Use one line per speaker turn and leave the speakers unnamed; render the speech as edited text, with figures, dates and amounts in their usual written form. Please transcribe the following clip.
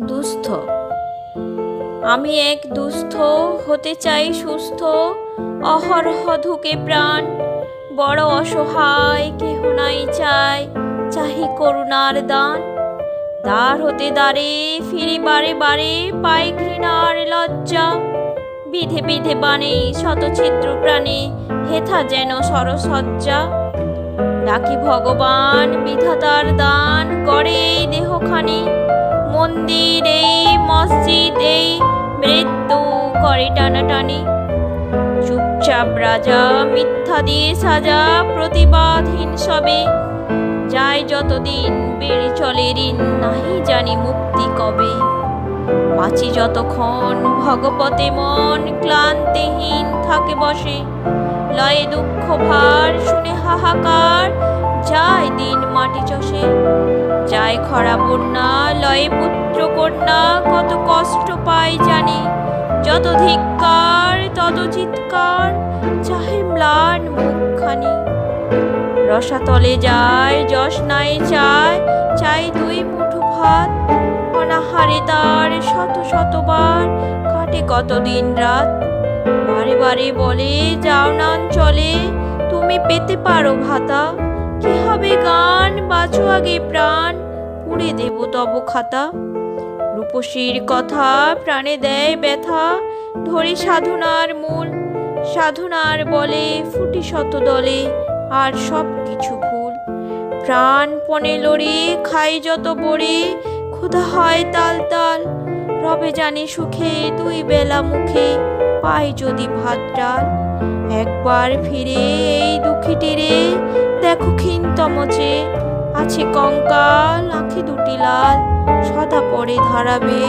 দুস্থ। আমি এক দুস্থ, হতে চাই সুস্থ, অহরহ ধুকে প্রাণ। বড় অসহায়, কেহ নাই চাই, চাহি করুণার দান। দ্বার হতে দ্বারে ফিরি বারে বারে, পাই ঘৃণার লজ্জা। বিধে বিধে বাণে শত ছিদ্র প্রাণে, হেথা যেন সরসজ্জা। ডাকি ভগবান বিধাতার দান, গড়ে এই দেহখানি। মন্দির এই, মসজিদ এই, মৃত্যু করে টানাটানি। চুপচাপ রাজা, মিথ্যা দিয়ে সাজা, প্রতিবাদহীন সবে। যায় যতদিন বেড়ে চলে ঋণ, নাহি জানি মুক্তি কবে। বাঁচি যতক্ষণ ভগবতে মন, ক্লান্তিহীন থাকে বসে। লয়ে দুঃখ ভার, শুনে হাহাকার, যায় দিন মাটি চষে। যায় খরা বন্যা, লয়ে পুত্র কন্যা, কত কষ্ট পায় জানি। যত ধিক্কার তত চিৎকার, চাহে ম্লান মুখখানি। রসাতলে যায় যশ নাই চায়, চাই দুই মুঠো ভাত। অনাহারে তার শত শতবার, কাটে কত দিন রাত। বারে বারে বলে যাও নান চলে, তুমি পেতে পারো ভাতা। কি হবে গান, বাঁচো আগে প্রাণ, পুড়ে দেব তব খাতা। রূপসীর কথা প্রাণে দেয় ব্যথা, ধরি সাধনার মূল। সাধনার বলে ফুটি শত দলে, আর সব কিছু ভুল। প্রাণপণে লড়ি, খাই যত বড়ি, ক্ষুধা হয় তাল তাল। রবে জানি সুখে দুই বেলা মুখে, পাই যদি ভাত ডাল। একবার ফিরে এই দুঃখীটিরে, দেখো ক্ষীণতম চেয়ে। আছে কঙ্কাল, আঁখি দুটি লাল, সদা পরে ধারাবে।